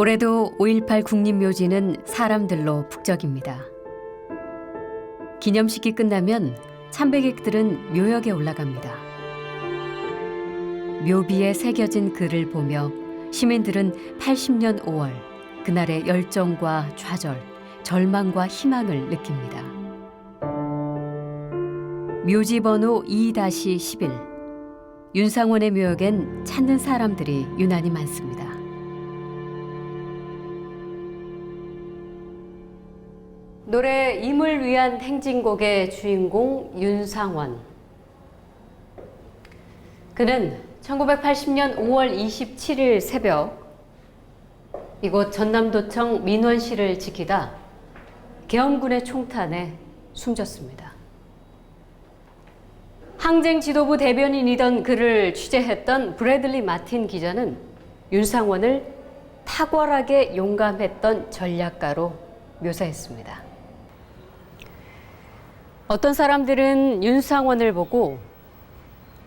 올해도 5.18 국립묘지는 사람들로 북적입니다. 기념식이 끝나면 참배객들은 묘역에 올라갑니다. 묘비에 새겨진 글을 보며 시민들은 80년 5월 그날의 열정과 좌절, 절망과 희망을 느낍니다. 묘지 번호 2-11 윤상원의 묘역엔 찾는 사람들이 유난히 많습니다. 노래 임을 위한 행진곡의 주인공 윤상원. 그는 1980년 5월 27일 새벽 이곳 전남도청 민원실을 지키다 계엄군의 총탄에 숨졌습니다. 항쟁 지도부 대변인이던 그를 취재했던 브래들리 마틴 기자는 윤상원을 탁월하게 용감했던 전략가로 묘사했습니다. 어떤 사람들은 윤상원을 보고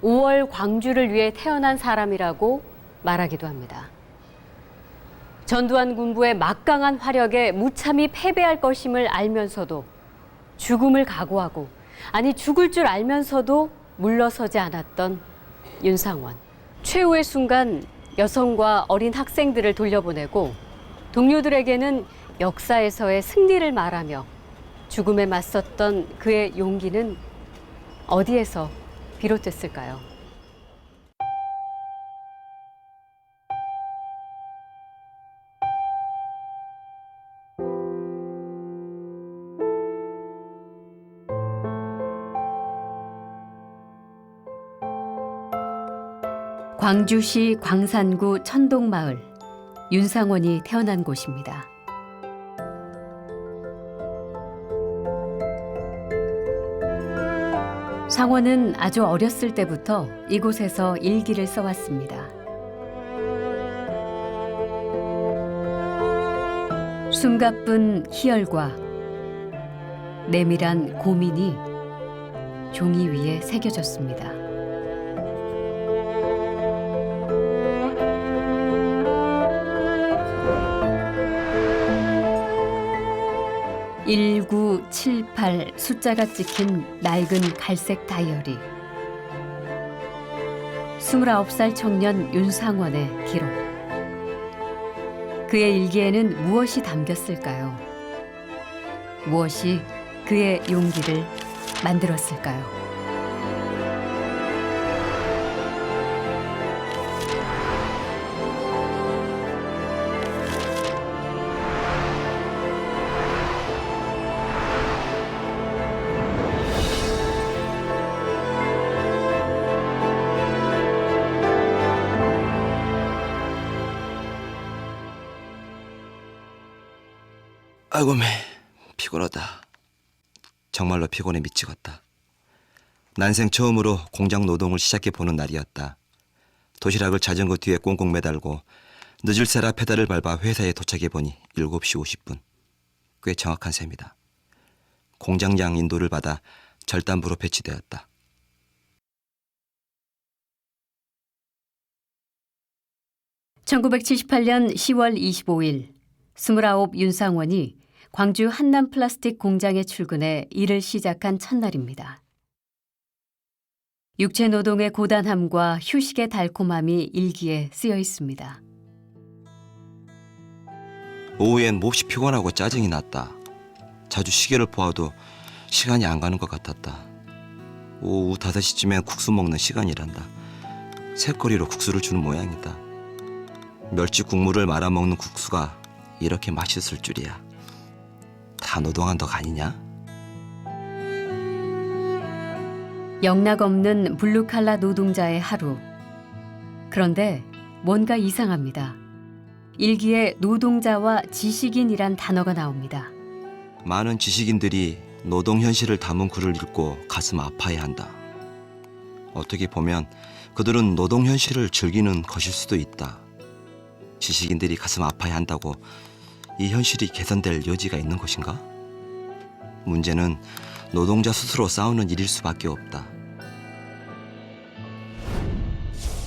5월 광주를 위해 태어난 사람이라고 말하기도 합니다. 전두환 군부의 막강한 화력에 무참히 패배할 것임을 알면서도 죽음을 각오하고, 아니 죽을 줄 알면서도 물러서지 않았던 윤상원. 최후의 순간 여성과 어린 학생들을 돌려보내고 동료들에게는 역사에서의 승리를 말하며 죽음에 맞섰던 그의 용기는 어디에서 비롯됐을까요? 광주시 광산구 천동마을, 윤상원이 태어난 곳입니다. 상원은 아주 어렸을 때부터 이곳에서 일기를 써왔습니다. 숨가쁜 희열과 내밀한 고민이 종이 위에 새겨졌습니다. (1978) 숫자가 찍힌 낡은 갈색 다이어리. 29살 청년 윤상원의 기록. 그의 일기에는 무엇이 담겼을까요? 무엇이 그의 용기를 만들었을까요? 아이고 매 피곤하다. 정말로 피곤해 미치겠다. 난생 처음으로 공장 노동을 시작해보는 날이었다. 도시락을 자전거 뒤에 꽁꽁 매달고 늦을새라 페달을 밟아 회사에 도착해보니 7시 50분. 꽤 정확한 셈이다. 공장장 인도를 받아 절단부로 배치되었다. (1978년 10월 25일) 29 윤상원이 광주 한남 플라스틱 공장에 출근해 일을 시작한 첫날입니다. 육체 노동의 고단함과 휴식의 달콤함이 일기에 쓰여 있습니다. 오후엔 몹시 피곤하고 짜증이 났다. 자주 시계를 보아도 시간이 안 가는 것 같았다. 오후 5시쯤엔 국수 먹는 시간이란다. 새거리로 국수를 주는 모양이다. 멸치 국물을 말아먹는 국수가 이렇게 맛있을 줄이야. 다 노동한 덕 아니냐? 영락 없는 블루칼라 노동자의 하루. 그런데 뭔가 이상합니다. 일기에 노동자와 지식인이란 단어가 나옵니다. 많은 지식인들이 노동 현실을 담은 글을 읽고 가슴 아파해한다. 어떻게 보면 그들은 노동 현실을 즐기는 것일 수도 있다. 지식인들이 가슴 아파해한다고 이 현실이 개선될 여지가 있는 것인가? 문제는 노동자 스스로 싸우는 일일 수밖에 없다.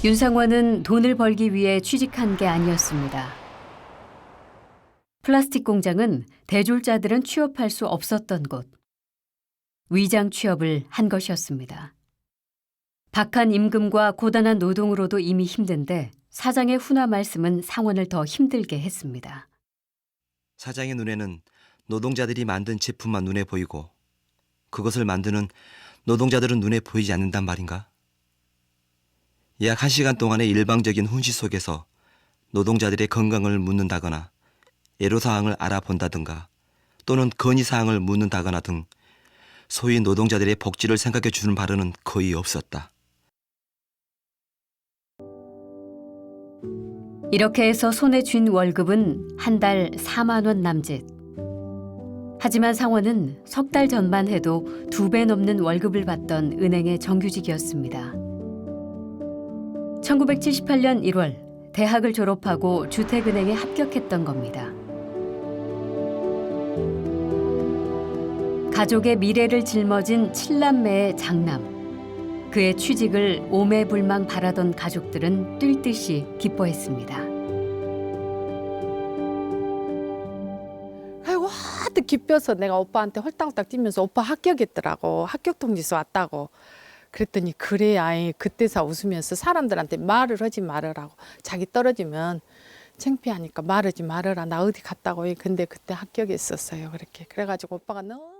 윤상원은 돈을 벌기 위해 취직한 게 아니었습니다. 플라스틱 공장은 대졸자들은 취업할 수 없었던 곳. 위장 취업을 한 것이었습니다. 박한 임금과 고단한 노동으로도 이미 힘든데 사장의 훈화 말씀은 상원을 더 힘들게 했습니다. 사장의 눈에는 노동자들이 만든 제품만 눈에 보이고 그것을 만드는 노동자들은 눈에 보이지 않는단 말인가? 약 1시간 동안의 일방적인 훈시 속에서 노동자들의 건강을 묻는다거나 애로사항을 알아본다든가 또는 건의사항을 묻는다거나 등 소위 노동자들의 복지를 생각해 주는 발언은 거의 없었다. 이렇게 해서 손에 쥔 월급은 한 달 4만 원 남짓. 하지만 상원은 석 달 전만 해도 2배 넘는 월급을 받던 은행의 정규직이었습니다. 1978년 1월 대학을 졸업하고 주택은행에 합격했던 겁니다. 가족의 미래를 짊어진 7남매의 장남. 그의 취직을 오매불망 바라던 가족들은 뛸 듯이 기뻐했습니다. 아이고 하도 기뻐서 내가 오빠한테 홀딱홀딱 뛰면서 오빠 합격했더라고. 합격 통지서 왔다고. 그랬더니 그래 아이 그때서 웃으면서 사람들한테 말을 하지 말으라고. 자기 떨어지면 창피하니까 말하지 말아라. 나 어디 갔다고. 근데 그때 합격했었어요. 그렇게. 그래가지고 오빠가 너무.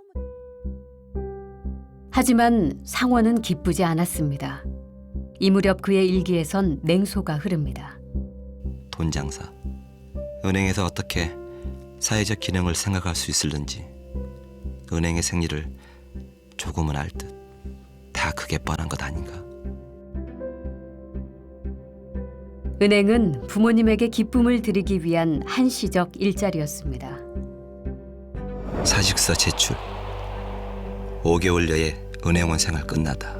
하지만 상원은 기쁘지 않았습니다. 이 무렵 그의 일기에선 냉소가 흐릅니다. 돈 장사. 은행에서 어떻게 사회적 기능을 생각할 수 있을는지 은행의 생리를 조금은 알 듯 다 그게 뻔한 것 아닌가. 은행은 부모님에게 기쁨을 드리기 위한 한시적 일자리였습니다. 사직서 제출. 5개월여의 은행원 생활 끝나다.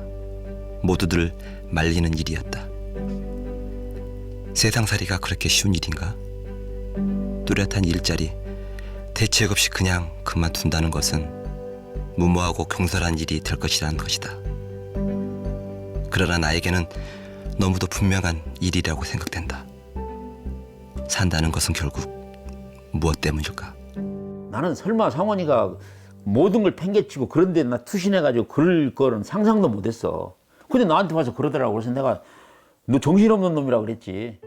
모두들 말리는 일이었다. 세상살이가 그렇게 쉬운 일인가? 뚜렷한 일자리, 대책 없이 그냥 그만둔다는 것은 무모하고 경솔한 일이 될 것이라는 것이다. 그러나 나에게는 너무도 분명한 일이라고 생각된다. 산다는 것은 결국 무엇 때문일까? 나는 설마 상원이가 모든 걸 팽개치고 그런 데 나 투신해가지고 그럴 거는 상상도 못했어. 근데 나한테 와서 그러더라고. 그래서 내가 너 정신없는 놈이라고 그랬지.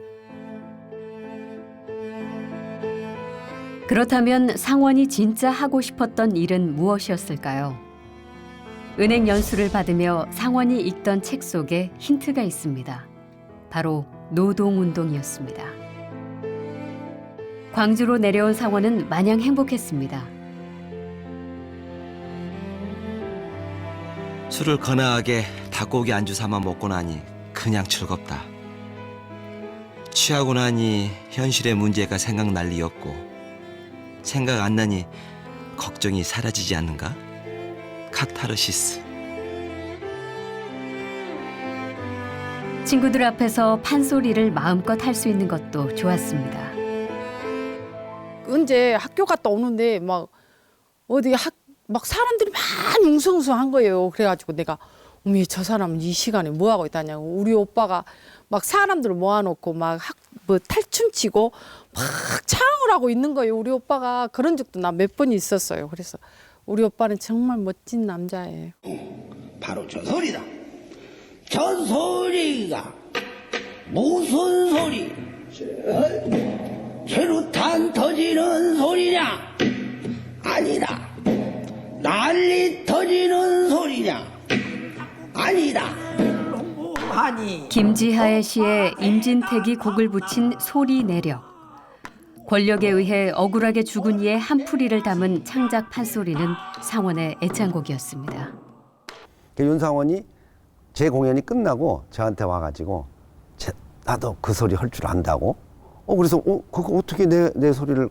그렇다면 상원이 진짜 하고 싶었던 일은 무엇이었을까요? 은행 연수를 받으며 상원이 읽던 책 속에 힌트가 있습니다. 바로 노동운동이었습니다. 광주로 내려온 상원은 마냥 행복했습니다. 술을 거나하게 닭고기 안주 삼아 먹고 나니 그냥 즐겁다. 취하고 나니 현실의 문제가 생각날 리 없고 생각 안 나니 걱정이 사라지지 않는가? 카타르시스. 친구들 앞에서 판소리를 마음껏 할 수 있는 것도 좋았습니다. 언제 학교 갔다 오는데 막 어디 막 사람들이 많이 웅성웅성한 거예요. 그래가지고 내가 어머 저 사람은 이 시간에 뭐 하고 있다냐고. 우리 오빠가 막 사람들을 모아놓고 막 뭐 탈춤치고 막 창을 하고 있는 거예요. 우리 오빠가 그런 적도 나 몇 번 있었어요. 그래서 우리 오빠는 정말 멋진 남자예요. 바로 저 소리다. 저 소리가 무슨 소리? 최루탄 터지는 소리냐? 아니다. 난리 터지는 소리냐? 아니다. 김지하의 시에 임진택이 곡을 붙인 소리 내력. 권력에 의해 억울하게 죽은 이의 한풀이를 담은 창작 판소리는 상원의 애창곡이었습니다. 윤상원이 제 공연이 끝나고 저한테 와가지고 나도 그 소리 할 줄 안다고. 그래서 그거 어떻게 내 소리를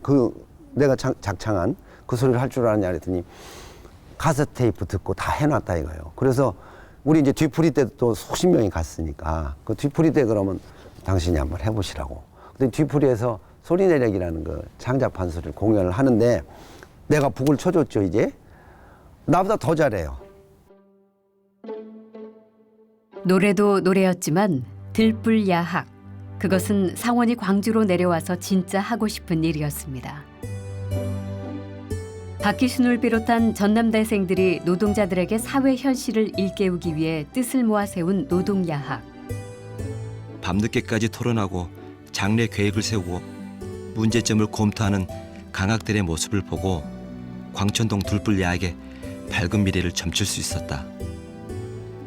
내가 작창한 그 소리를 할 줄 아느냐 그랬더니 카세트 테이프 듣고 다 해놨다 이거예요. 그래서 우리 이제 뒤풀이 때도 또 수십 명이 갔으니까 그 뒤풀이 때 그러면 당신이 한번 해보시라고. 근데 뒤풀이에서 소리 내력이라는 그 창작 판소리를 공연을 하는데 내가 북을 쳐줬죠 이제. 나보다 더 잘해요. 노래도 노래였지만 들불야학. 그것은 상원이 광주로 내려와서 진짜 하고 싶은 일이었습니다. 박기순을 비롯한 전남대생들이 노동자들에게 사회 현실을 일깨우기 위해 뜻을 모아 세운 노동야학. 밤늦게까지 토론하고 장래 계획을 세우고 문제점을 검토하는 강학들의 모습을 보고 광천동 둘불 야학에 밝은 미래를 점칠 수 있었다.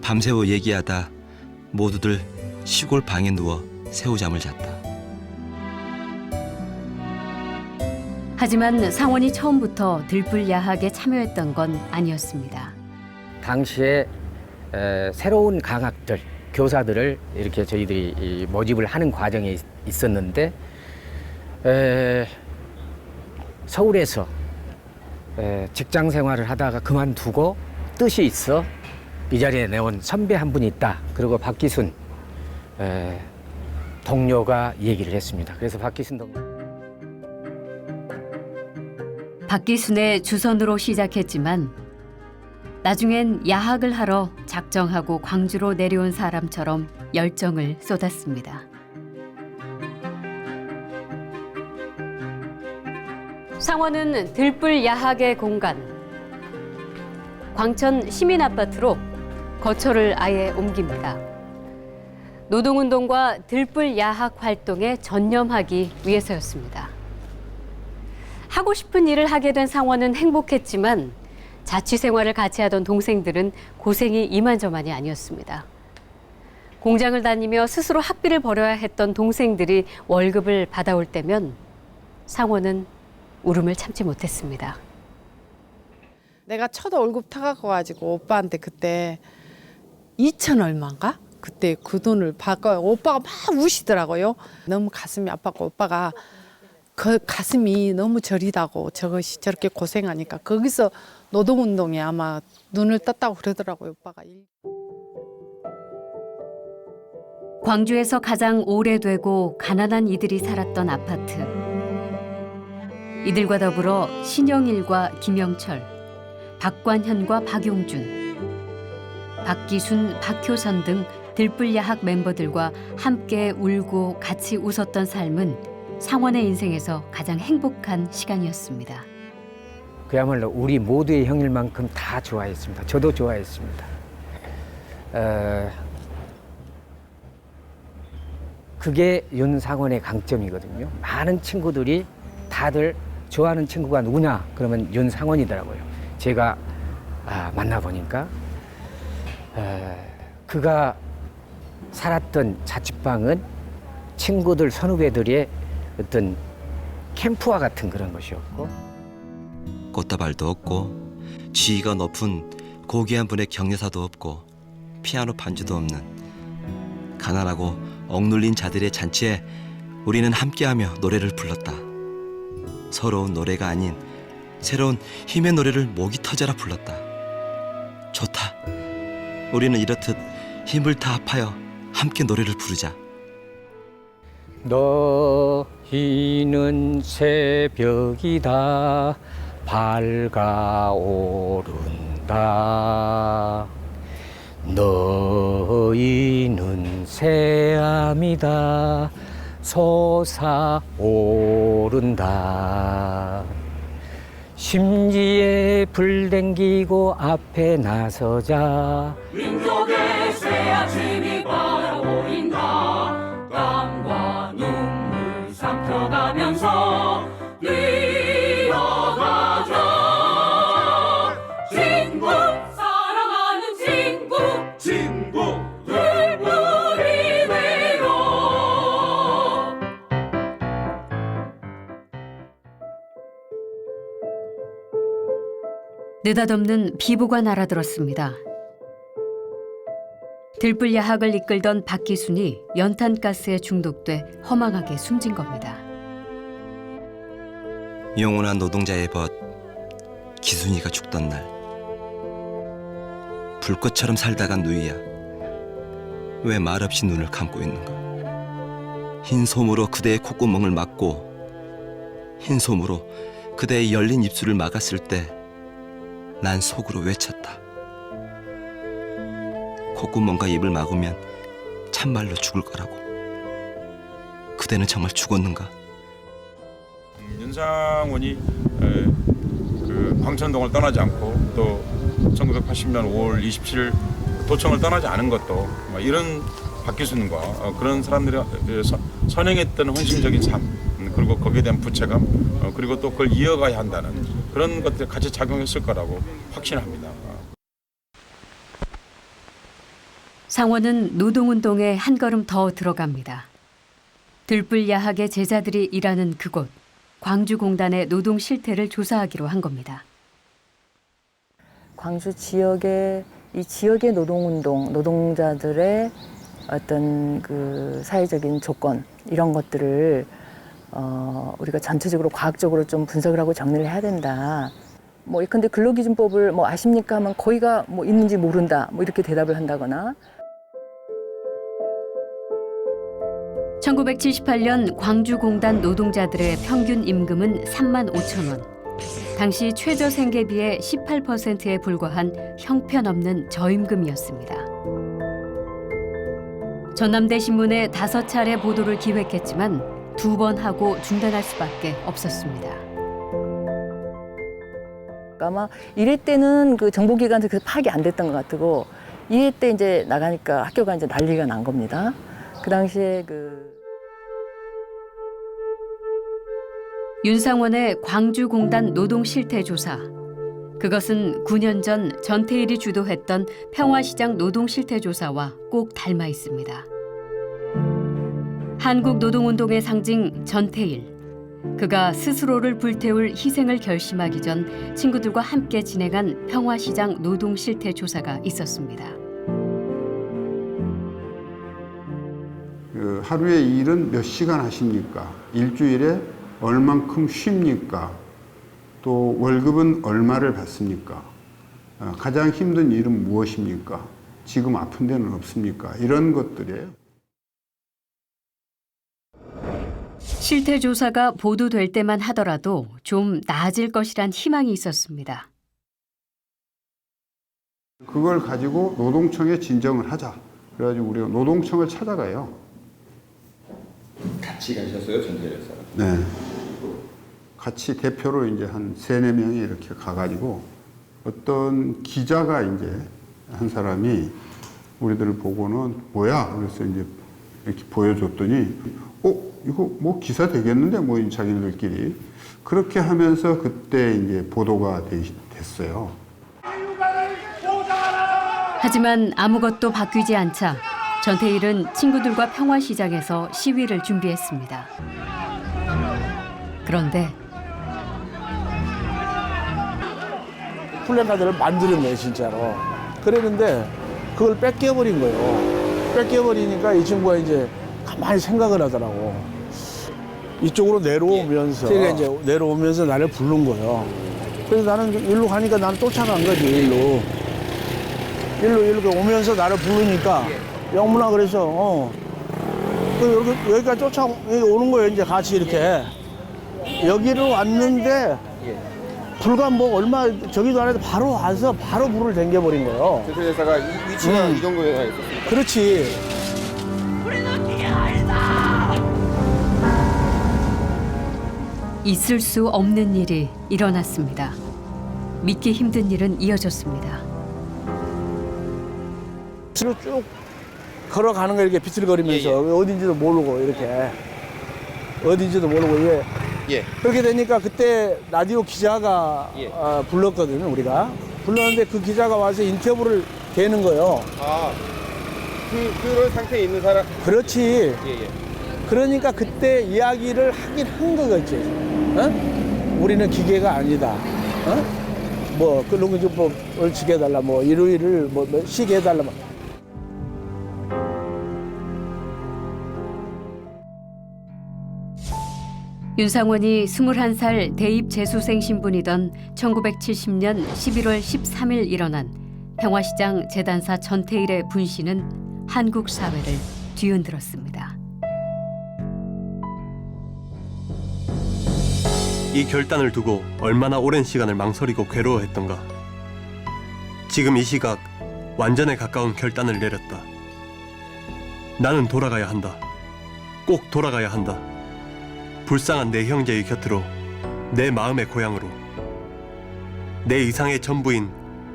밤새워 얘기하다 모두들 시골 방에 누워 새우잠을 잤다. 하지만 상원이 처음부터 들불 야학에 참여했던 건 아니었습니다. 당시에 새로운 강학들, 교사들을 이렇게 저희들이 모집을 하는 과정에 있었는데 서울에서 직장 생활을 하다가 그만두고 뜻이 있어 이 자리에 내온 선배 한 분이 있다. 그리고 박기순 동료가 얘기를 했습니다. 그래서 박기순 동료. 박기순의 주선으로 시작했지만 나중엔 야학을 하러 작정하고 광주로 내려온 사람처럼 열정을 쏟았습니다. 상원은 들불 야학의 공간, 광천 시민아파트로 거처를 아예 옮깁니다. 노동운동과 들불 야학 활동에 전념하기 위해서였습니다. 하고 싶은 일을 하게 된 상원은 행복했지만 자취 생활을 같이 하던 동생들은 고생이 이만저만이 아니었습니다. 공장을 다니며 스스로 학비를 벌여야 했던 동생들이 월급을 받아올 때면 상원은 울음을 참지 못했습니다. 내가 첫 월급 타갖고 가지고 오빠한테 그때 2천 얼마인가? 그때 그 돈을 받고 오빠가 막 우시더라고요. 너무 가슴이 아팠고 오빠가 그 가슴이 너무 저리다고 저것이 저렇게 고생하니까 거기서 노동운동에 아마 눈을 떴다고 그러더라고요, 오빠가. 광주에서 가장 오래되고 가난한 이들이 살았던 아파트. 이들과 더불어 신영일과 김영철, 박관현과 박용준, 박기순, 박효선 등 들불야학 멤버들과 함께 울고 같이 웃었던 삶은 상원의 인생에서 가장 행복한 시간이었습니다. 그야말로 우리 모두의 형일 만큼 다 좋아했습니다. 저도 좋아했습니다. 그게 윤상원의 강점이거든요. 많은 친구들이 다들 좋아하는 친구가 누구냐 그러면 윤상원이더라고요. 제가 만나보니까 그가 살았던 자취방은 친구들 선후배들의 어떤 캠프와 같은 그런 것이었고 꽃다발도 없고 지위가 높은 고귀한 분의 격려사도 없고 피아노 반주도 없는 가난하고 억눌린 자들의 잔치에 우리는 함께하며 노래를 불렀다. 서러운 노래가 아닌 새로운 힘의 노래를 목이 터져라 불렀다. 좋다. 우리는 이렇듯 힘을 다 합하여 함께 노래를 부르자. 너희는 새벽이다 밝아오른다 너희는 새암이다 솟아오른다 심지에 불 댕기고 앞에 나서자 민족의 새 아침이 바라보인다 땀과 눈물 삼켜가면서 뛰어가자 친구 사랑하는 친구 들불이 되어 느닷없는 비보가 날아들었습니다. 들불야학을 이끌던 박기순이 연탄가스에 중독돼 허망하게 숨진 겁니다. 영원한 노동자의 벗 기순이가 죽던 날 불꽃처럼 살다간 누이야 왜 말없이 눈을 감고 있는가. 흰 솜으로 그대의 콧구멍을 막고 흰 솜으로 그대의 열린 입술을 막았을 때 난 속으로 외쳤다. 콧구멍과 입을 막으면 참말로 죽을 거라고. 그대는 정말 죽었는가? 윤상원이 그 그 광천동을 떠나지 않고 또 1980년 5월 27일 도청을 떠나지 않은 것도 이런 박기순과 그런 사람들이 선행했던 헌신적인 삶, 그리고 거기에 대한 부채감, 그리고 또 그걸 이어가야 한다는 그런 것들이 같이 작용했을 거라고 확신합니다. 상원은 노동운동에 한 걸음 더 들어갑니다. 들불야하게 제자들이 일하는 그곳, 광주공단의 노동 실태를 조사하기로 한 겁니다. 광주 지역의 이 지역의 노동운동, 노동자들의 어떤 그 사회적인 조건 이런 것들을 우리가 전체적으로 과학적으로 좀 분석을 하고 정리를 해야 된다. 뭐 예컨대 근로기준법을 뭐 아십니까 하면 거기가 뭐 있는지 모른다. 뭐 이렇게 대답을 한다거나. 1978년 광주공단 노동자들의 평균 임금은 35,000원. 당시 최저 생계비의 18%에 불과한 형편없는 저임금이었습니다. 전남대 신문에 5차례 보도를 기획했지만 2번 하고 중단할 수밖에 없었습니다. 아마 1회 때는 그 정보기관에서 그 파악이 안 됐던 것 같고 2회 때 이제 나가니까 학교가 이제 난리가 난 겁니다. 그 당시에 윤상원의 광주공단 노동실태조사. 그것은 9년 전 전태일이 주도했던 평화시장 노동실태조사와 꼭 닮아 있습니다. 한국 노동운동의 상징 전태일. 그가 스스로를 불태울 희생을 결심하기 전 친구들과 함께 진행한 평화시장 노동실태조사가 있었습니다. 하루에 일은 몇 시간 하십니까? 일주일에 얼만큼 쉽니까? 또 월급은 얼마를 받습니까? 가장 힘든 일은 무엇입니까? 지금 아픈 데는 없습니까? 이런 것들이에요. 실태조사가 보도될 때만 하더라도 좀 나아질 것이란 희망이 있었습니다. 그걸 가지고 노동청에 진정을 하자. 그래가지고 우리가 노동청을 찾아가요. 같이 가셨어요, 전태일에서? 네. 같이 대표로 이제 한 3-4명이 이렇게 가가지고 어떤 기자가 이제 한 사람이 우리들을 보고는 뭐야? 그래서 이제 이렇게 보여줬더니 이거 뭐 기사 되겠는데 뭐 자기들끼리 그렇게 하면서 그때 이제 보도가 됐어요. 하지만 아무것도 바뀌지 않자 전태일은 친구들과 평화시장에서 시위를 준비했습니다. 그런데 플래카드를 만들었네 진짜로. 그랬는데 그걸 뺏겨버린 거예요. 뺏겨버리니까 이 친구가 이제 가만히 생각을 하더라고. 이쪽으로 내려오면서 그러니까 이제 내려오면서 나를 부른 거예요. 그래서 나는 일로 가니까 나는 쫓아간 거지. 일로 이렇게 오면서 나를 부르니까 영문아 그래서 여기까지 쫓아오는 거예요. 이제 같이 이렇게 여기로 왔는데 불과 뭐 얼마 저기도 안 해도 바로 와서 바로 불을 댕겨버린 거예요. 그 회사가 위치가 이 정도에 가 있었어요. 그렇지. 있을 수 없는 일이 일어났습니다. 믿기 힘든 일은 이어졌습니다. 뒤로 쭉 걸어가는 거 이렇게 비틀거리면서 어딘지도 모르고 이렇게 어딘지도 모르고 그렇게 되니까 그때 라디오 기자가 불렀거든 우리가. 불렀는데 그 기자가 와서 인터뷰를 되는 거예요. 그런 상태에 있는 사람? 그렇지. 그러니까 그때 이야기를 하긴 한 거겠지. 우리는 기계가 아니다. 뭐 그런 거 좀 뭘 지게 해달라. 뭐 일요일을 뭐 쉬게 해달라. 윤상원이 21살 대입 재수생 신분이던 1970년 11월 13일 일어난 평화시장 재단사 전태일의 분신은 한국 사회를 뒤흔들었습니다. 이 결단을 두고 얼마나 오랜 시간을 망설이고 괴로워했던가. 지금 이 시각 완전에 가까운 결단을 내렸다. 나는 돌아가야 한다. 꼭 돌아가야 한다. 불쌍한 내 형제의 곁으로, 내 마음의 고향으로. 내 이상의 전부인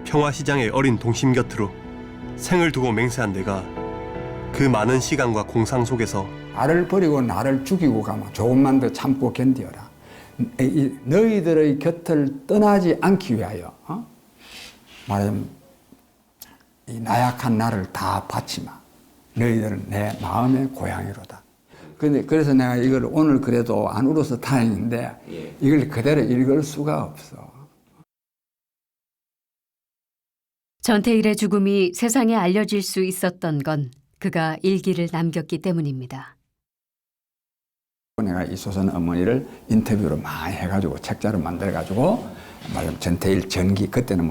평화시장의 어린 동심 곁으로 생을 두고 맹세한 내가 그 많은 시간과 공상 속에서 나를 버리고 나를 죽이고 가면 조금만 더 참고 견디어라. 너희들의 곁을 떠나지 않기 위하여 말하자면 이 나약한 나를 다 바치마. 너희들은 내 마음의 고향이로다. 그래서 내가 이걸 오늘 그래도 안 울어서 다행인데 이걸 그대로 읽을 수가 없어. 전태일의 죽음이 세상에 알려질 수 있었던 건 그가 일기를 남겼기 때문입니다. 내가 이 소선 어머니를 인터뷰로 많이 해가지고 책자로 만들어가지고 말하자면 전태일 전기 그때는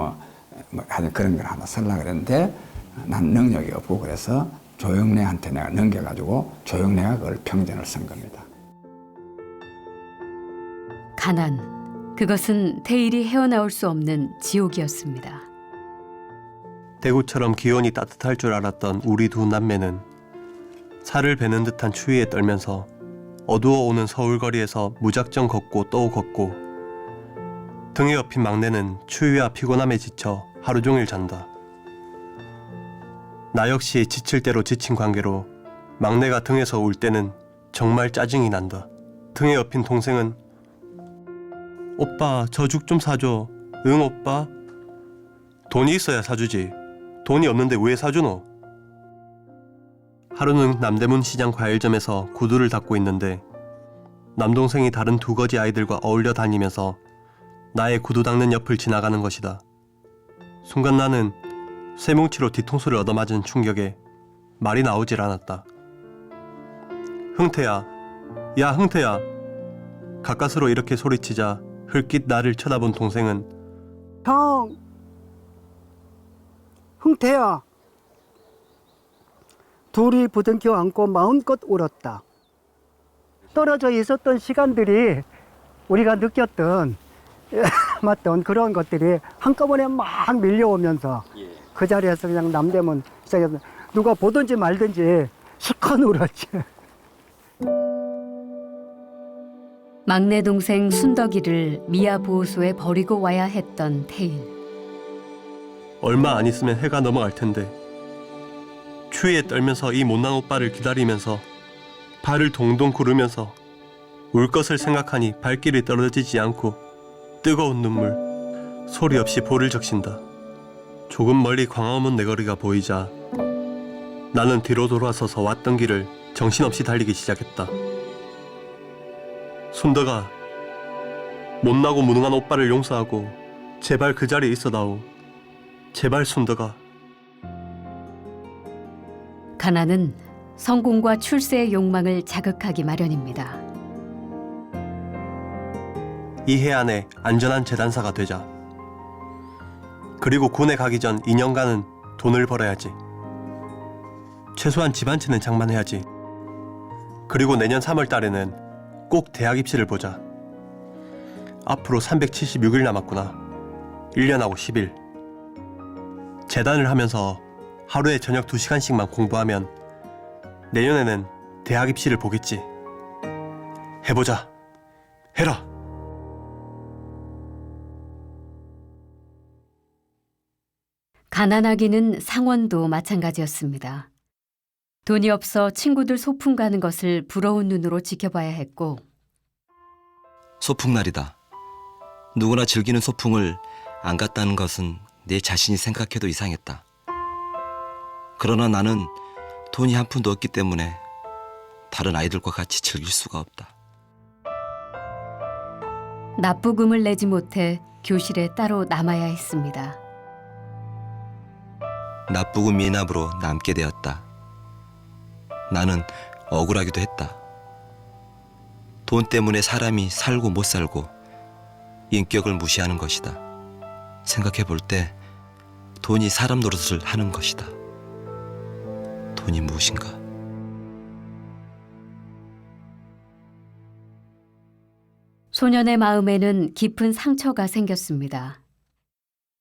하여튼 그런 걸 하나 쓰려고 그랬는데 난 능력이 없고 그래서 조영래한테 내가 넘겨가지고 조영래가 그걸 평전을 쓴 겁니다. 가난, 그것은 태일이 헤어나올 수 없는 지옥이었습니다. 대구처럼 기온이 따뜻할 줄 알았던 우리 두 남매는 살을 베는 듯한 추위에 떨면서 어두워오는 서울 거리에서 무작정 걷고 또 걷고 등에 업힌 막내는 추위와 피곤함에 지쳐 하루 종일 잔다. 나 역시 지칠 대로 지친 관계로 막내가 등에서 울 때는 정말 짜증이 난다. 등에 업힌 동생은 오빠 저 죽 좀 사줘. 응 오빠? 돈이 있어야 사주지. 돈이 없는데 왜 사주노? 하루는 남대문 시장 과일점에서 구두를 닦고 있는데 남동생이 다른 두 거지 아이들과 어울려 다니면서 나의 구두 닦는 옆을 지나가는 것이다. 순간 나는 쇠뭉치로 뒤통수를 얻어맞은 충격에 말이 나오질 않았다. 흥태야, 야 흥태야. 가까스로 이렇게 소리치자 흘낏 나를 쳐다본 동생은 형, 흥태야. 둘이 부둥켜 안고 마음껏 울었다. 떨어져 있었던 시간들이 우리가 느꼈던 맞던 그런 것들이 한꺼번에 막 밀려오면서 그 자리에서 그냥 남대문 시장에서 누가 보든지 말든지 실컷 울었지. 막내 동생 순덕이를 미아 보호소에 버리고 와야 했던 태일. 얼마 안 있으면 해가 넘어갈 텐데 추위에 떨면서 이 못난 오빠를 기다리면서 발을 동동 구르면서 울 것을 생각하니 발길이 떨어지지 않고 뜨거운 눈물 소리 없이 볼을 적신다. 조금 멀리 광화문 내거리가 보이자 나는 뒤로 돌아서서 왔던 길을 정신없이 달리기 시작했다. 순덕아, 못나고 무능한 오빠를 용서하고 제발 그 자리에 있어다오. 제발 순덕아. 가난은 성공과 출세의 욕망을 자극하기 마련입니다. 이해 안에 안전한 재단사가 되자. 그리고 군에 가기 전 2년간은 돈을 벌어야지. 최소한 집 한 채는 장만해야지. 그리고 내년 3월 달에는 꼭 대학 입시를 보자. 앞으로 376일 남았구나. 1년하고 10일. 재단을 하면서 하루에 저녁 2시간씩만 공부하면 내년에는 대학 입시를 보겠지. 해보자. 해라. 가난하기는 상원도 마찬가지였습니다. 돈이 없어 친구들 소풍 가는 것을 부러운 눈으로 지켜봐야 했고 소풍날이다. 누구나 즐기는 소풍을 안 갔다는 것은 내 자신이 생각해도 이상했다. 그러나 나는 돈이 한 푼도 없기 때문에 다른 아이들과 같이 즐길 수가 없다. 납부금을 내지 못해 교실에 따로 남아야 했습니다. 납부금 미납으로 남게 되었다. 나는 억울하기도 했다. 돈 때문에 사람이 살고 못 살고 인격을 무시하는 것이다. 생각해 볼 때 돈이 사람 노릇을 하는 것이다. 돈이 무엇인가? 소년의 마음에는 깊은 상처가 생겼습니다.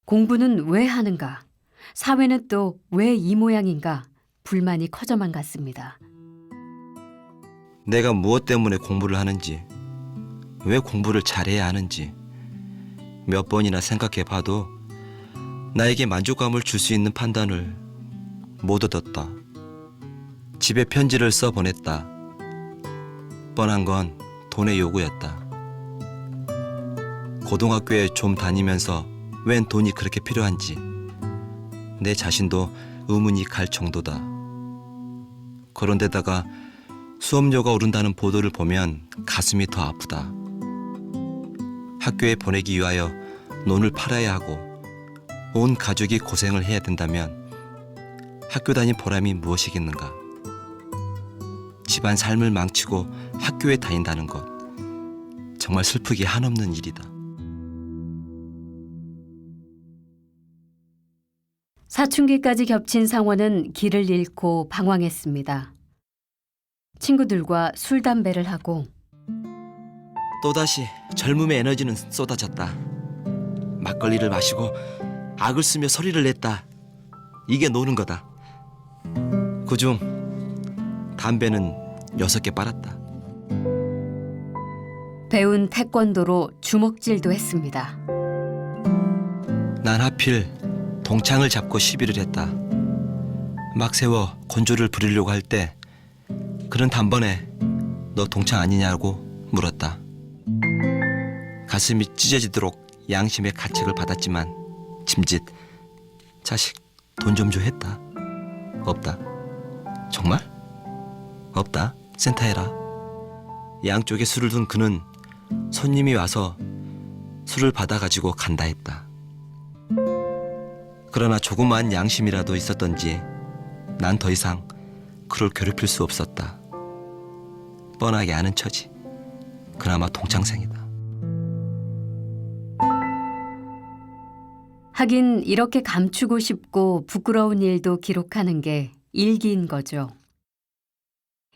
공부는 왜 하는가? 사회는 또 왜 이 모양인가? 불만이 커져만 갔습니다. 내가 무엇 때문에 공부를 하는지, 왜 공부를 잘해야 하는지, 몇 번이나 생각해 봐도 나에게 만족감을 줄 수 있는 판단을 못 얻었다. 집에 편지를 써 보냈다. 뻔한 건 돈의 요구였다. 고등학교에 좀 다니면서 웬 돈이 그렇게 필요한지 내 자신도 의문이 갈 정도다. 그런데다가 수업료가 오른다는 보도를 보면 가슴이 더 아프다. 학교에 보내기 위하여 논을 팔아야 하고 온 가족이 고생을 해야 된다면 학교 다닌 보람이 무엇이겠는가. 집안 삶을 망치고 학교에 다닌다는 것 정말 슬프기 한없는 일이다. 사춘기까지 겹친 상원은 길을 잃고 방황했습니다. 친구들과 술, 담배를 하고 또다시 젊음의 에너지는 쏟아졌다. 막걸리를 마시고 악을 쓰며 소리를 냈다. 이게 노는 거다. 그중 담배는 6개 빨았다. 배운 태권도로 주먹질도 했습니다. 난 하필 동창을 잡고 시비를 했다. 막 세워 곤조를 부리려고 할 때 그는 단번에 너 동창 아니냐고 물었다. 가슴이 찢어지도록 양심의 가책을 받았지만 짐짓 자식 돈 좀 줘 했다. 없다. 정말? 없다. 센터해라. 양쪽에 술을 둔 그는 손님이 와서 술을 받아가지고 간다 했다. 그러나 조그마한 양심이라도 있었던지 난 더 이상 그를 괴롭힐 수 없었다. 뻔하게 아는 처지. 그나마 동창생이다. 하긴 이렇게 감추고 싶고 부끄러운 일도 기록하는 게 일기인 거죠.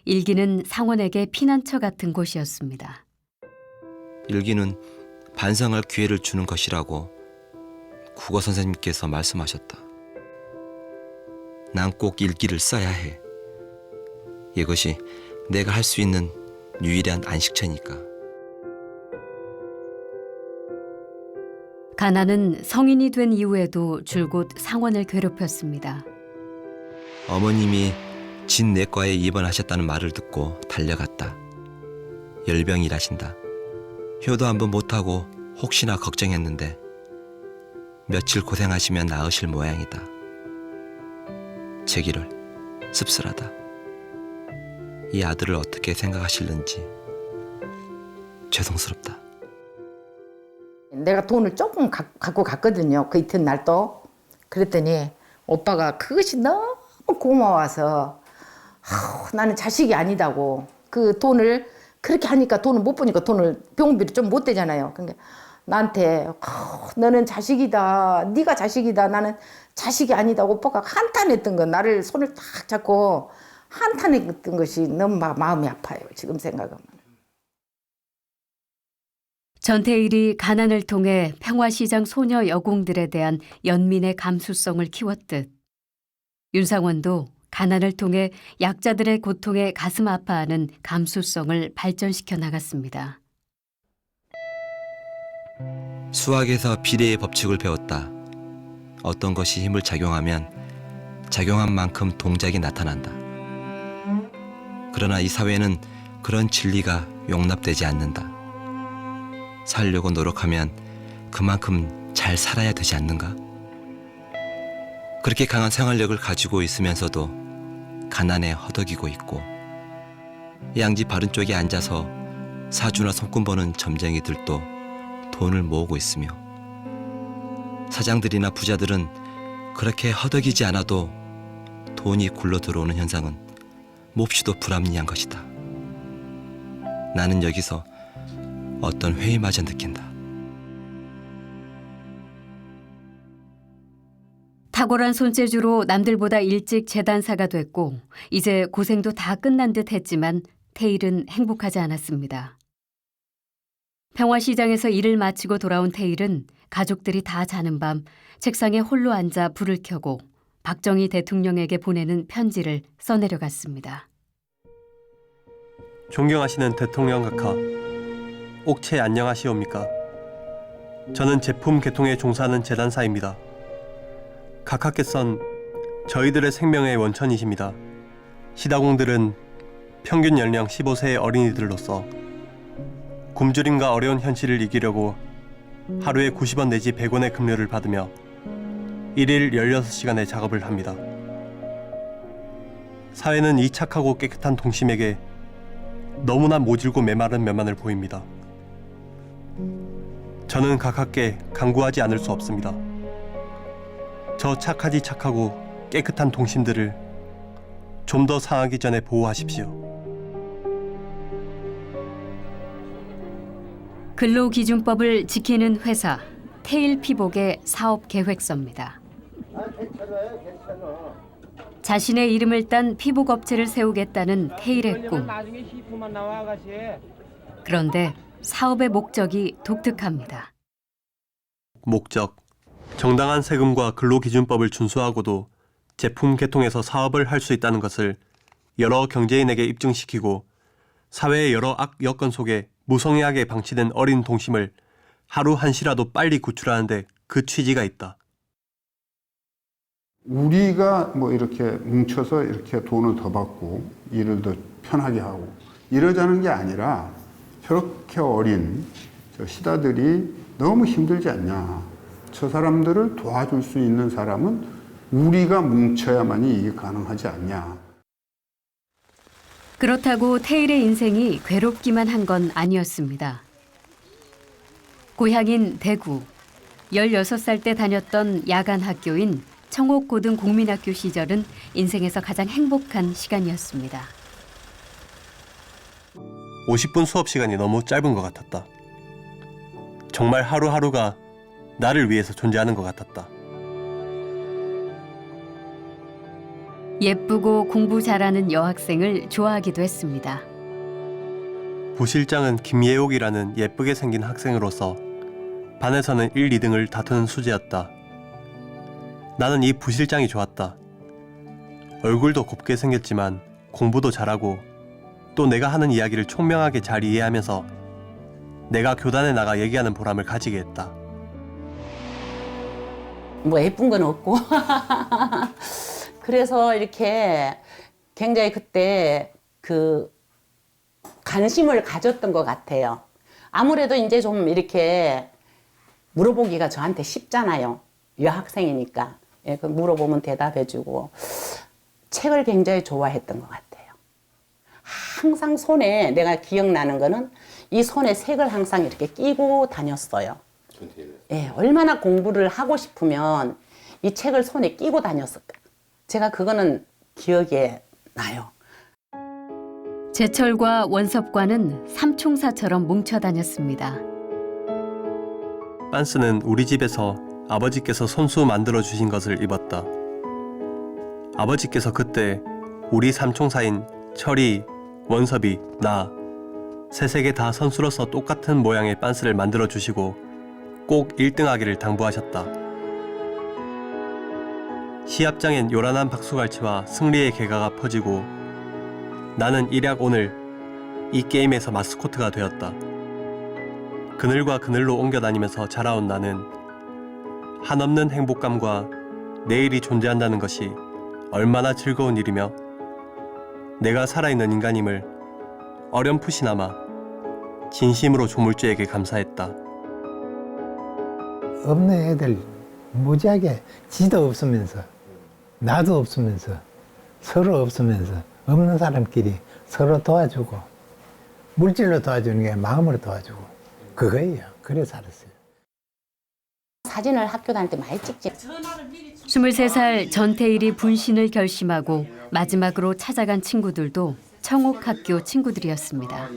일기는 상원에게 피난처 같은 곳이었습니다. 일기는 반성할 기회를 주는 것이라고 국어 선생님께서 말씀하셨다. 난 꼭 일기를 써야 해. 이것이 내가 할 수 있는 유일한 안식처니까. 가난은 성인이 된 이후에도 줄곧 상원을 괴롭혔습니다. 어머님이 진내과에 입원하셨다는 말을 듣고 달려갔다. 열병이라신다. 효도 한번 못하고 혹시나 걱정했는데 며칠 고생하시면 나으실 모양이다. 제기를 씁쓸하다. 이 아들을 어떻게 생각하실는지 죄송스럽다. 내가 돈을 조금 갖고 갔거든요. 그 이튿날 또. 그랬더니 오빠가 그것이 너무 고마워서 나는 자식이 아니다고. 그 돈을 그렇게 하니까 돈을 못 보니까 돈을 병원비를 좀 못 대잖아요. 그러니까 나한테 너는 자식이다. 네가 자식이다. 나는 자식이 아니다고 오빠가 한탄했던 거. 나를 손을 딱 잡고 한탄했던 것이 너무 마음이 아파요. 지금 생각하면. 전태일이 가난을 통해 평화시장 소녀 여공들에 대한 연민의 감수성을 키웠듯 윤상원도 가난을 통해 약자들의 고통에 가슴 아파하는 감수성을 발전시켜 나갔습니다. 수학에서 비례의 법칙을 배웠다. 어떤 것이 힘을 작용하면 작용한 만큼 동작이 나타난다. 그러나 이 사회는 그런 진리가 용납되지 않는다. 살려고 노력하면 그만큼 잘 살아야 되지 않는가? 그렇게 강한 생활력을 가지고 있으면서도 가난에 허덕이고 있고 양지 바른 쪽에 앉아서 사주나 손금 버는 점쟁이들도 돈을 모으고 있으며 사장들이나 부자들은 그렇게 허덕이지 않아도 돈이 굴러 들어오는 현상은 몹시도 불합리한 것이다. 나는 여기서 어떤 회의마저 느낀다. 탁월한 손재주로 남들보다 일찍 재단사가 됐고 이제 고생도 다 끝난 듯 했지만 태일은 행복하지 않았습니다. 평화시장에서 일을 마치고 돌아온 태일은 가족들이 다 자는 밤 책상에 홀로 앉아 불을 켜고 박정희 대통령에게 보내는 편지를 써내려갔습니다. 존경하시는 대통령 각하, 옥체 안녕하시옵니까? 저는 제품 개통에 종사하는 재단사입니다. 각하께선 저희들의 생명의 원천이십니다. 시다공들은 평균 연령 15세의 어린이들로서 굶주림과 어려운 현실을 이기려고 하루에 90원 내지 100원의 급료를 받으며 1일 16시간의 작업을 합니다. 사회는 이 착하고 깨끗한 동심에게 너무나 모질고 메마른 면만을 보입니다. 저는 각하께 간구하지 않을 수 없습니다. 저 착하지 착하고 깨끗한 동심들을 좀 더 상하기 전에 보호하십시오. 근로기준법을 지키는 회사 테일 피복의 사업 계획서입니다. 자신의 이름을 딴 피복 업체를 세우겠다는 테일의 꿈. 그런데 사업의 목적이 독특합니다. 목적, 정당한 세금과 근로기준법을 준수하고도 제품 개통에서 사업을 할 수 있다는 것을 여러 경제인에게 입증시키고 사회의 여러 악 여건 속에 무성의하게 방치된 어린 동심을 하루 한시라도 빨리 구출하는데 그 취지가 있다. 우리가 뭐 이렇게 뭉쳐서 이렇게 돈을 더 받고 일을 더 편하게 하고 이러자는 게 아니라 저렇게 어린 저 시다들이 너무 힘들지 않냐. 저 사람들을 도와줄 수 있는 사람은 우리가 뭉쳐야만이 이게 가능하지 않냐. 그렇다고 테일의 인생이 괴롭기만 한 건 아니었습니다. 고향인 대구, 16살 때 다녔던 야간 학교인 청옥고등 국민학교 시절은 인생에서 가장 행복한 시간이었습니다. 50분 수업 시간이 너무 짧은 것 같았다. 정말 하루하루가 나를 위해서 존재하는 것 같았다. 예쁘고 공부 잘하는 여학생을 좋아하기도 했습니다. 부실장은 김예옥이라는 예쁘게 생긴 학생으로서 반에서는 1, 2등을 다투는 수재였다. 나는 이 부실장이 좋았다. 얼굴도 곱게 생겼지만 공부도 잘하고 또 내가 하는 이야기를 총명하게 잘 이해하면서 내가 교단에 나가 얘기하는 보람을 가지게 했다. 뭐 예쁜 건 없고 그래서 이렇게 굉장히 그때 그 관심을 가졌던 것 같아요. 아무래도 이제 좀 이렇게 물어보기가 저한테 쉽잖아요. 여학생이니까. 예, 물어보면 대답해주고 책을 굉장히 좋아했던 것 같아요. 항상 손에 내가 기억나는 거는 이 손에 책을 항상 이렇게 끼고 다녔어요. 예, 얼마나 공부를 하고 싶으면 이 책을 손에 끼고 다녔을까. 제가 그거는 기억에 나요. 제철과 원섭과는 삼총사처럼 뭉쳐 다녔습니다. 빤스는 우리 집에서 아버지께서 손수 만들어 주신 것을 입었다. 아버지께서 그때 우리 삼총사인 철이, 원섭이, 나 세세개 다 선수로서 똑같은 모양의 빤스를 만들어 주시고 꼭 1등하기를 당부하셨다. 시합장엔 요란한 박수갈채와 승리의 개가가 퍼지고 나는 일약 오늘 이 게임에서 마스코트가 되었다. 그늘과 그늘로 옮겨다니면서 자라온 나는 한없는 행복감과 내일이 존재한다는 것이 얼마나 즐거운 일이며 내가 살아있는 인간임을 어렴풋이나마 진심으로 조물주에게 감사했다. 없는 애들 무지하게 지도 없으면서 나도 없으면서 서로 없으면서 없는 사람끼리 서로 도와주고 물질로 도와주는 게 마음으로 도와주고 그거예요. 그래 살았어요. 사진을 학교 다닐 때 많이 찍지. 23살 전태일이 분신을 결심하고 마지막으로 찾아간 친구들도 청옥학교 친구들이었습니다.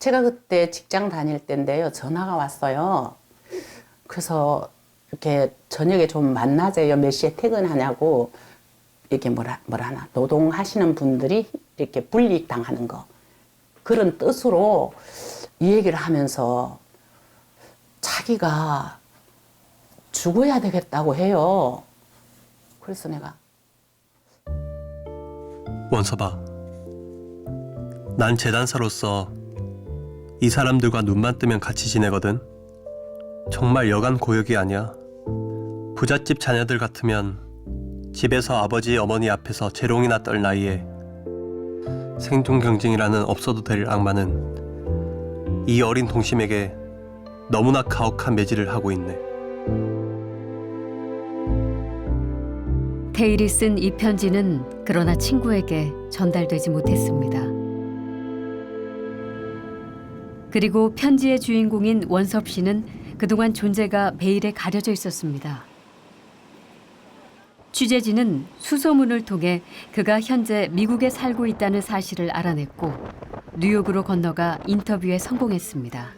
제가 그때 직장 다닐 때인데요. 전화가 왔어요. 그래서 이렇게 저녁에 좀 만나재요. 몇 시에 퇴근하냐고. 이렇게 뭐라나 노동하시는 분들이 이렇게 불이익 당하는 거. 그런 뜻으로 이 얘기를 하면서 자기가 죽어야 되겠다고 해요. 그래서 내가 원섭아, 난 재단사로서 이 사람들과 눈만 뜨면 같이 지내거든. 정말 여간 고역이 아니야. 부잣집 자녀들 같으면 집에서 아버지 어머니 앞에서 재롱이나 떨 나이에 생존 경쟁이라는 없어도 될 악마는 이 어린 동심에게 너무나 가혹한 매질을 하고 있네. 테일이 쓴 이 편지는 그러나 친구에게 전달되지 못했습니다. 그리고 편지의 주인공인 원섭 씨는 그동안 존재가 베일에 가려져 있었습니다. 취재진은 수소문을 통해 그가 현재 미국에 살고 있다는 사실을 알아냈고 뉴욕으로 건너가 인터뷰에 성공했습니다.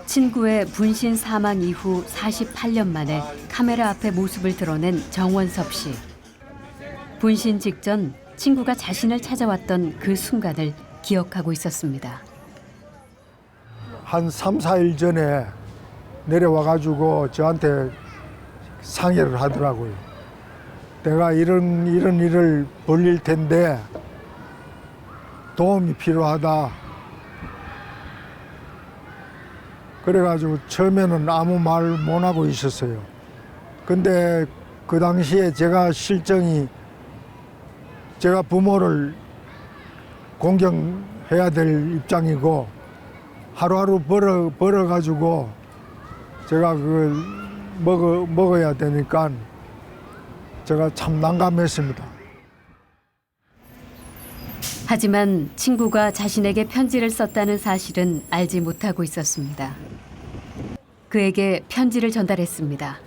친구의 분신 사망 이후 48년 만에 카메라 앞에 모습을 드러낸 정원섭 씨. 분신 직전 친구가 자신을 찾아왔던 그 순간을 기억하고 있었습니다. 한 3, 4일 전에 내려와가지고 저한테 상의를 하더라고요. 내가 이런 일을 벌릴 텐데 도움이 필요하다. 그래가지고 처음에는 아무 말 못하고 있었어요. 근데 그 당시에 제가 실정이 제가 부모를 공경해야 될 입장이고 하루하루 벌어가지고 제가 그걸 먹어야 되니까 제가 참 난감했습니다. 하지만 친구가 자신에게 편지를 썼다는 사실은 알지 못하고 있었습니다. 그에게 편지를 전달했습니다.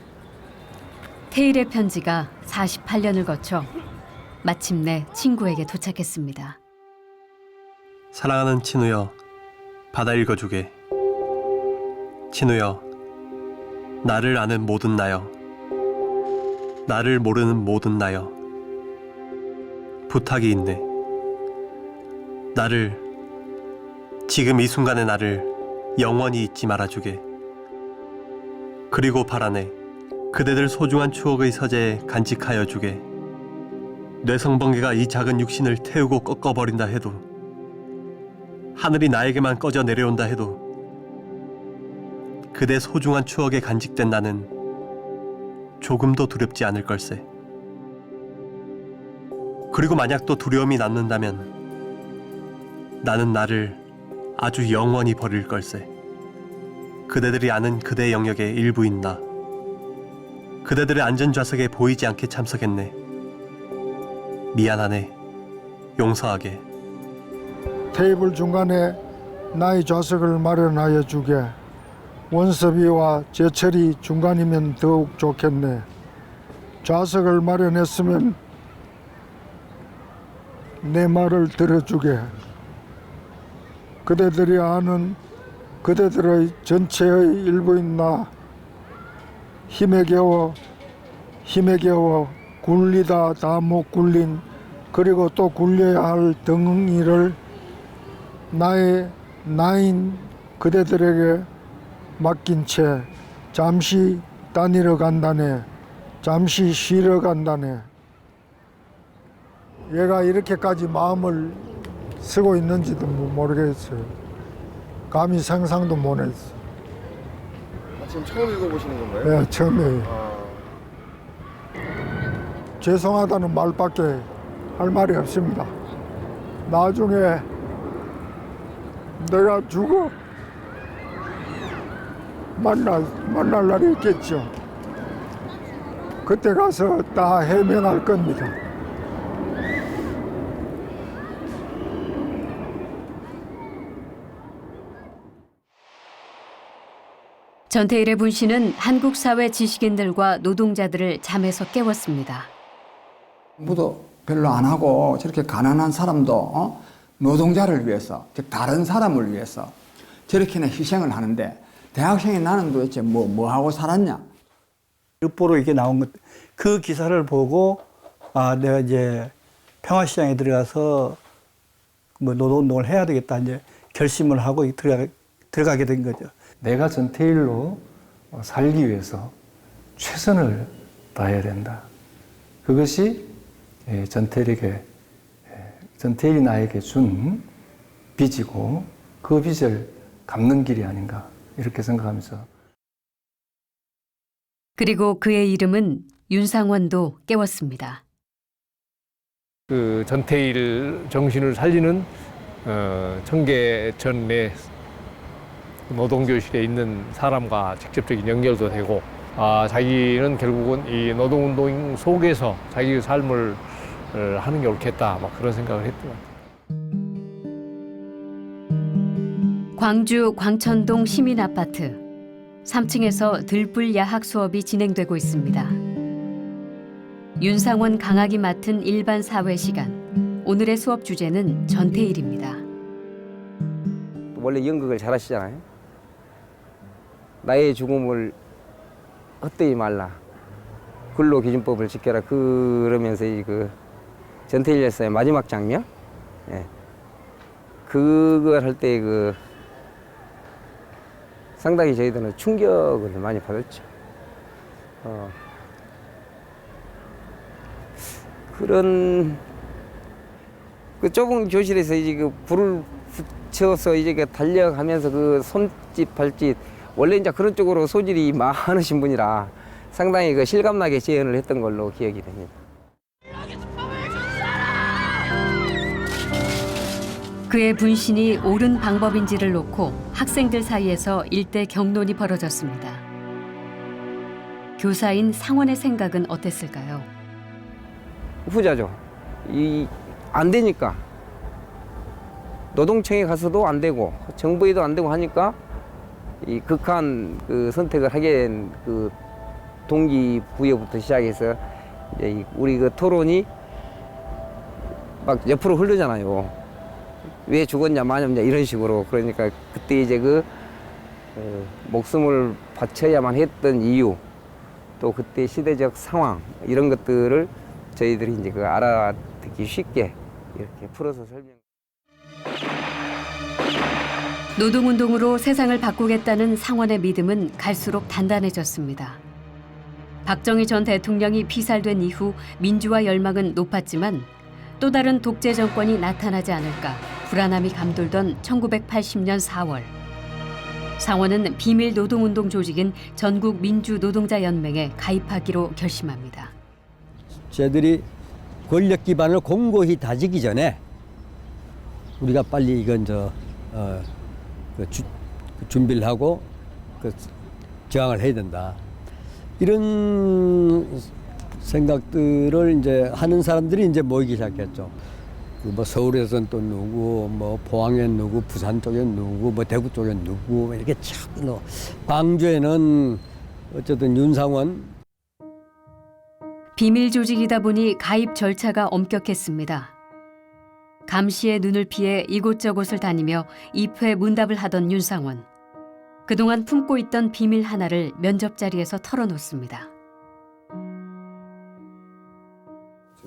테일의 편지가 48년을 거쳐 마침내 친구에게 도착했습니다. 사랑하는 친우여, 받아 읽어주게. 친우여, 나를 아는 모든 나여, 나를 모르는 모든 나여, 부탁이 있네. 나를, 지금 이 순간의 나를 영원히 잊지 말아주게. 그리고 바라네, 그대들 소중한 추억의 서재에 간직하여 주게. 뇌성번개가 이 작은 육신을 태우고 꺾어버린다 해도, 하늘이 나에게만 꺼져 내려온다 해도 그대 소중한 추억에 간직된 나는 조금도 두렵지 않을 걸세. 그리고 만약 또 두려움이 남는다면 나는 나를 아주 영원히 버릴 걸세. 그대들이 아는 그대 영역의 일부인 나. 그대들의 안전좌석에 보이지 않게 참석했네. 미안하네. 용서하게. 테이블 중간에 나의 좌석을 마련하여 주게. 원섭이와 제철이 중간이면 더욱 좋겠네. 좌석을 마련했으면 내 말을 들어주게. 그대들이 아는 그대들의 전체의 일부인 나. 힘에 겨워 굴리다 다 못 굴린, 그리고 또 굴려야 할 덩이를 나인 그대들에게 맡긴 채 잠시 다니러 간다네. 잠시 쉬러 간다네. 얘가 이렇게까지 마음을 쓰고 있는지도 모르겠어요. 감히 상상도 못했어요. 지금 처음 읽어보시는 건가요? 네, 처음이에요. 죄송하다는 말밖에 할 말이 없습니다. 나중에 내가 죽어 만날 날이 있겠죠. 그때 가서 다 해명할 겁니다. 전태일의 분신은 한국 사회 지식인들과 노동자들을 잠에서 깨웠습니다. 공부도 별로 안 하고 저렇게 가난한 사람도 노동자를 위해서, 즉 다른 사람을 위해서 저렇게나 희생을 하는데 대학생이 나는 도대체 뭐 하고 살았냐? 르포로 이렇게 나온 것, 그 기사를 보고 내가 이제 평화시장에 들어가서 뭐 노동운동을 해야 되겠다 이제 결심을 하고 들어가게 된 거죠. 내가 전태일로 살기 위해서 최선을 다해야 된다. 그것이 전태일이 나에게 준 빚이고 그 빚을 갚는 길이 아닌가 이렇게 생각하면서 그리고 그의 이름은 윤상원도 깨웠습니다. 그 전태일 정신을 살리는 청계천 내 노동교실에 있는 사람과 직접적인 연결도 되고, 자기는 결국은 이 노동운동 속에서 자기 삶을 하는 게 옳겠다, 막 그런 생각을 했던 것 같아요. 광주 광천동 시민아파트 3층에서 들불 야학 수업이 진행되고 있습니다. 윤상원 강학이 맡은 일반 사회 시간. 오늘의 수업 주제는 전태일입니다. 원래 연극을 잘하시잖아요. 나의 죽음을 헛되이 말라. 근로기준법을 지켜라. 그러면서 그 전태일 열사의 마지막 장면, 그걸 할 때 상당히 저희들은 충격을 많이 받았죠. 그런 그 좁은 교실에서 이제 불을 붙여서 이제 달려가면서 손짓 발짓, 원래 이제 그런 쪽으로 소질이 많으신 분이라 상당히 실감나게 재연을 했던 걸로 기억이 됩니다. 그의 분신이 옳은 방법인지를 놓고 학생들 사이에서 일대 격론이 벌어졌습니다. 교사인 상원의 생각은 어땠을까요? 후자죠. 안 되니까. 노동청에 가서도 안 되고 정부에도 안 되고 하니까 이 극한 선택을 하게 된 동기부여부터 시작해서 이제 우리 토론이 막 옆으로 흐르잖아요. 왜 죽었냐 마냐냐 이런 식으로. 그러니까 그때 이제 목숨을 바쳐야만 했던 이유, 또 그때 시대적 상황, 이런 것들을 저희들이 이제 알아듣기 쉽게 이렇게 풀어서 설명. 노동운동으로 세상을 바꾸겠다는 상원의 믿음은 갈수록 단단해졌습니다. 박정희 전 대통령이 피살된 이후 민주화 열망은 높았지만 또 다른 독재 정권이 나타나지 않을까 불안함이 감돌던 1980년 4월. 상원은 비밀 노동운동 조직인 전국민주노동자연맹에 가입하기로 결심합니다. 저희들이 권력 기반을 공고히 다지기 전에 우리가 빨리 이건 준비를 하고 저항을 해야 된다. 이런 생각들을 이제 하는 사람들이 이제 모이기 시작했죠. 서울에서는 또 누구, 포항엔 누구, 부산 쪽엔 누구, 대구 쪽엔 누구, 이렇게 참 광주에는 어쨌든 윤상원. 비밀 조직이다 보니 가입 절차가 엄격했습니다. 감시의 눈을 피해 이곳저곳을 다니며 입회 문답을 하던 윤상원. 그동안 품고 있던 비밀 하나를 면접 자리에서 털어놓습니다.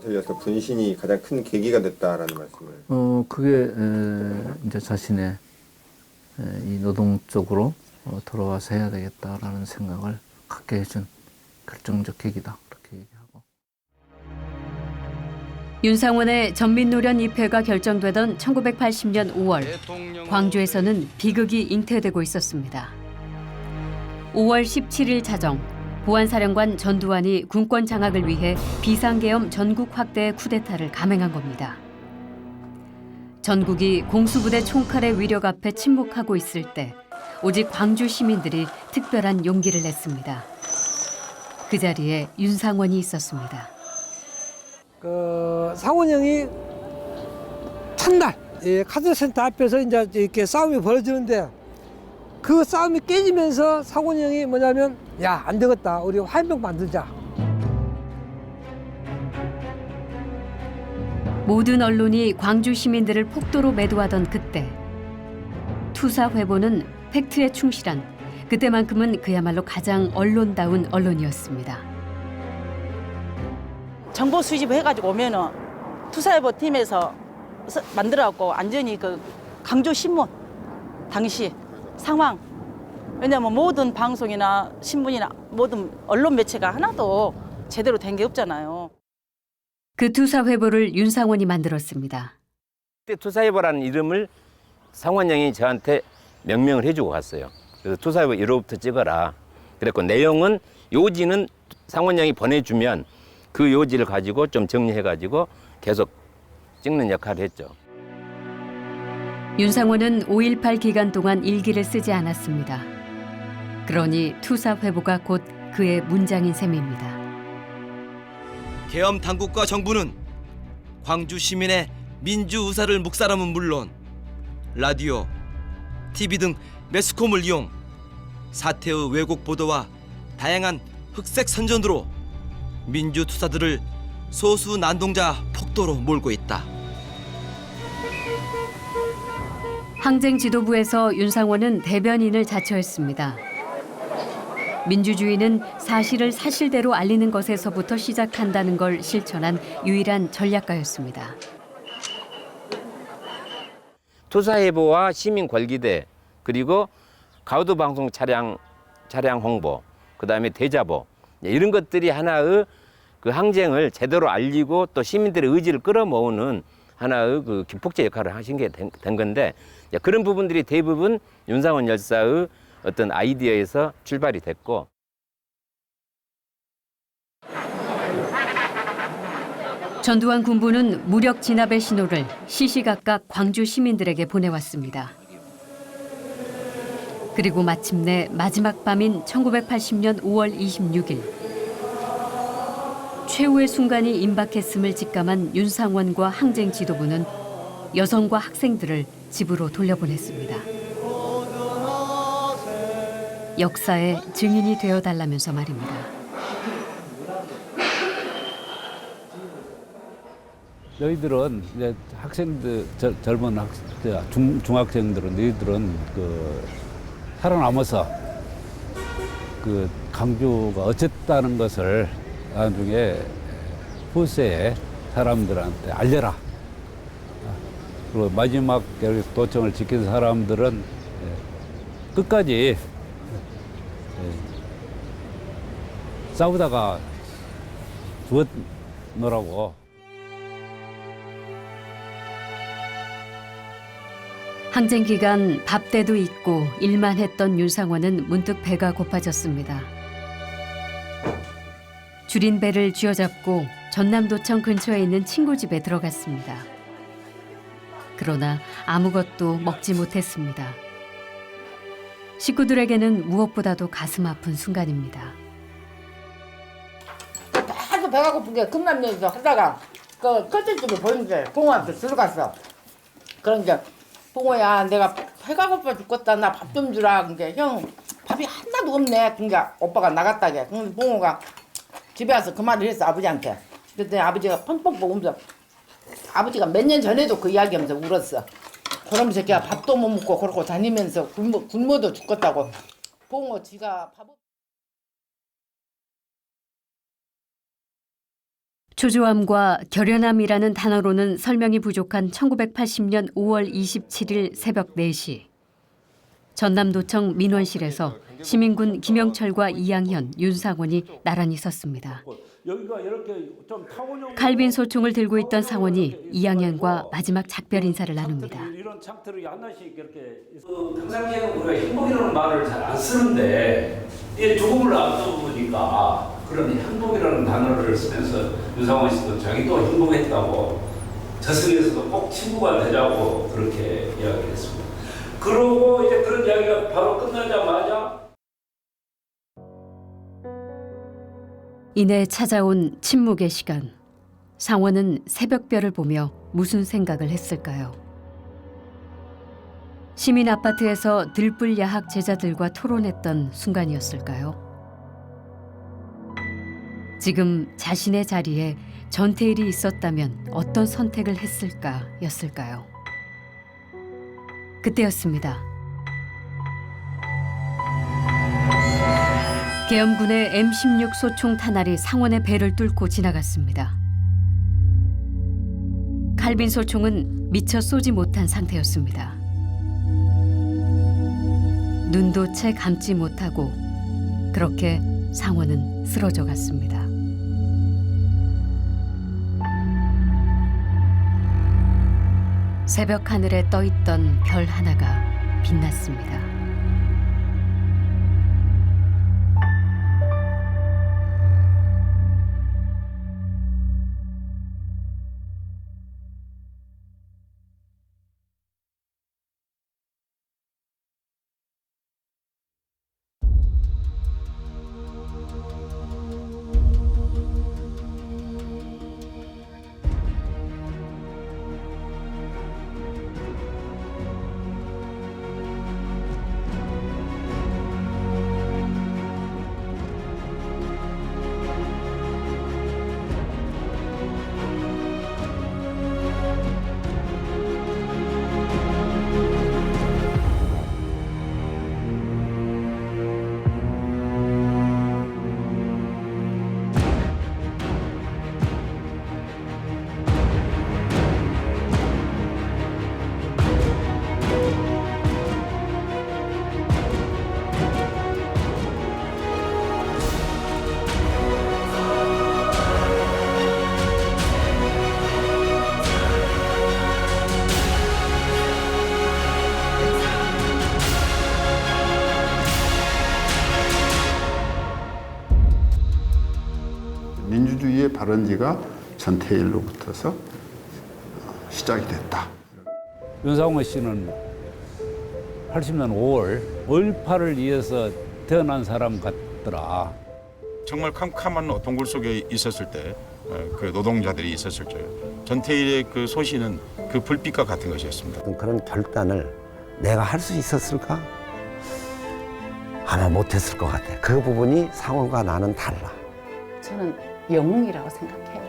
전태일 분신이 가장 큰 계기가 됐다라는 말씀을. 그게 이제 자신의 이 노동 쪽으로 돌아와서 해야 되겠다라는 생각을 갖게 해준 결정적 계기다. 그렇게 얘기하고. 윤상원의 전민노련 입회가 결정되던 1980년 5월, 광주에서는 비극이 잉태되고 있었습니다. 5월 17일 자정, 보안사령관 전두환이 군권 장악을 위해 비상계엄 전국 확대의 쿠데타를 감행한 겁니다. 전국이 공수부대 총칼의 위력 앞에 침묵하고 있을 때 오직 광주 시민들이 특별한 용기를 냈습니다. 그 자리에 윤상원이 있었습니다. 상원 형이 첫날 카드센터 앞에서 이제 이렇게 싸움이 벌어지는데 그 싸움이 깨지면서 상원 형이 뭐냐면 야, 안 되겠다. 우리 화해병 만들자. 모든 언론이 광주 시민들을 폭도로 매도하던 그때 투사 회보는 팩트에 충실한 그때만큼은 그야말로 가장 언론다운 언론이었습니다. 정보 수집해가지고 오면은 투사일보 팀에서 만들어갖고 완전히 강조 신문 당시 상황. 왜냐하면 모든 방송이나 신문이나 모든 언론 매체가 하나도 제대로 된 게 없잖아요. 그 투사 회보를 윤상원이 만들었습니다. 그때 투사회보라는 이름을 상원 형이 저한테 명명을 해주고 갔어요. 그래서 투사회보 1호부터 찍어라. 그랬고 내용은 요지는 상원령이 보내주면 그 요지를 가지고 좀 정리해가지고 계속 찍는 역할을 했죠. 윤상원은 5.18 기간 동안 일기를 쓰지 않았습니다. 그러니 투사 회보가 곧 그의 문장인 셈입니다. 계엄 당국과 정부는 광주 시민의 민주 의사를 묵살함은 물론 라디오, TV 등 매스콤을 이용 사태의 왜곡 보도와 다양한 흑색 선전으로 민주 투사들을 소수 난동자 폭도로 몰고 있다. 항쟁 지도부에서 윤상원은 대변인을 자처했습니다. 민주주의는 사실을 사실대로 알리는 것에서부터 시작한다는 걸 실천한 유일한 전략가였습니다. 투사해보와 시민궐기대 그리고 가우드방송 차량 홍보 그다음에 대자보 이런 것들이 하나의 그 항쟁을 제대로 알리고 또 시민들의 의지를 끌어모으는 하나의 그 기폭제 역할을 하신 게 된 건데 그런 부분들이 대부분 윤상원 열사의 어떤 아이디어에서 출발이 됐고 전두환 군부는 무력 진압의 신호를 시시각각 광주 시민들에게 보내왔습니다. 그리고 마침내 마지막 밤인 1980년 5월 26일 최후의 순간이 임박했음을 직감한 윤상원과 항쟁 지도부는 여성과 학생들을 집으로 돌려보냈습니다. 역사의 증인이 되어달라면서 말입니다. 너희들은 이제 학생들 젊은 중학생들은 너희들은 그 살아남아서 그 강주가 어쨌다는 것을 나중에 후세에 사람들한테 알려라. 그리고 마지막 도청을 지킨 사람들은 끝까지 싸우다가 죽었노라고. 항쟁 기간 밥때도 있고 일만 했던 윤상원은 문득 배가 고파졌습니다. 줄인 배를 쥐어잡고 전남도청 근처에 있는 친구 집에 들어갔습니다. 그러나 아무것도 먹지 못했습니다. 식구들에게는 무엇보다도 가슴 아픈 순간입니다. 계속 배가 고픈 게 금남역에서 하다가 그 커튼집에 보이는데 봉호한테 들어갔어. 그러니까 봉호야 내가 배가 고파 죽겠다 나 밥 좀 주라. 그러니까 형 밥이 하나도 없네. 그러니까 오빠가 나갔다게. 그럼 봉호가 집에 와서 그 말을 했어 아버지한테. 그때 아버지가 펑펑 보면서 아버지가 몇 년 전에도 그 이야기하면서 울었어. 그러면서 새끼야 밥도 못 먹고 그러고 다니면서 굶어도 죽겠다고. 봉호 지가 밥 초조함과 결연함이라는 단어로는 설명이 부족한 1980년 5월 27일 새벽 4시. 전남도청 민원실에서 시민군 김영철과 이양현, 윤상원이 나란히 섰습니다. 칼빈 소총을 들고 있던 상원이 이양현과 마지막 작별 인사를 나눕니다. 평상시에는 우리가 행복이라는 말을 잘 안 쓰는데 이 죽음을 앞두니까 그런 행복이라는 단어를 쓰면서 윤상원 씨도 자기도 행복했다고 저승에서도 꼭 친구가 되자고 그렇게 이야기했습니다. 그러고 이제 그런 이야기가 바로 끝나자마자 이내 찾아온 침묵의 시간. 상원은 새벽별을 보며 무슨 생각을 했을까요? 시민 아파트에서 들불 야학 제자들과 토론했던 순간이었을까요? 지금 자신의 자리에 전태일이 있었다면 어떤 선택을 했을까였을까요? 그때였습니다. 계엄군의 M16 소총 탄알이 상원의 배를 뚫고 지나갔습니다. 칼빈 소총은 미처 쏘지 못한 상태였습니다. 눈도 채 감지 못하고 그렇게 상원은 쓰러져 갔습니다. 새벽 하늘에 떠있던 별 하나가 빛났습니다. 발원지가 전태일로부터서 시작이 됐다. 윤상호 씨는 80년 5월 얼파를 이어서 태어난 사람 같더라. 정말 캄캄한 동굴 속에 있었을 때, 그 노동자들이 있었을 때 전태일의 그 소신은 그 불빛과 같은 것이었습니다. 그런 결단을 내가 할 수 있었을까? 아마 못했을 것 같아. 그 부분이 상호가 나는 달라. 저는 영웅이라고 생각해요.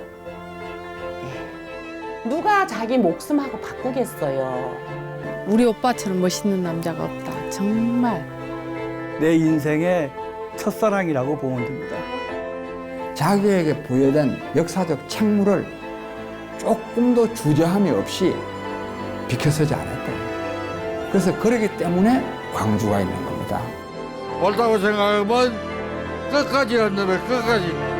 예. 누가 자기 목숨하고 바꾸겠어요. 우리 오빠처럼 멋있는 남자가 없다. 정말. 내 인생의 첫사랑이라고 보면 됩니다. 자기에게 부여된 역사적 책무를 조금도 주저함이 없이 비켜서지 않았다. 그래서 그러기 때문에 광주가 있는 겁니다. 옳다고 생각하면 끝까지 한다면 끝까지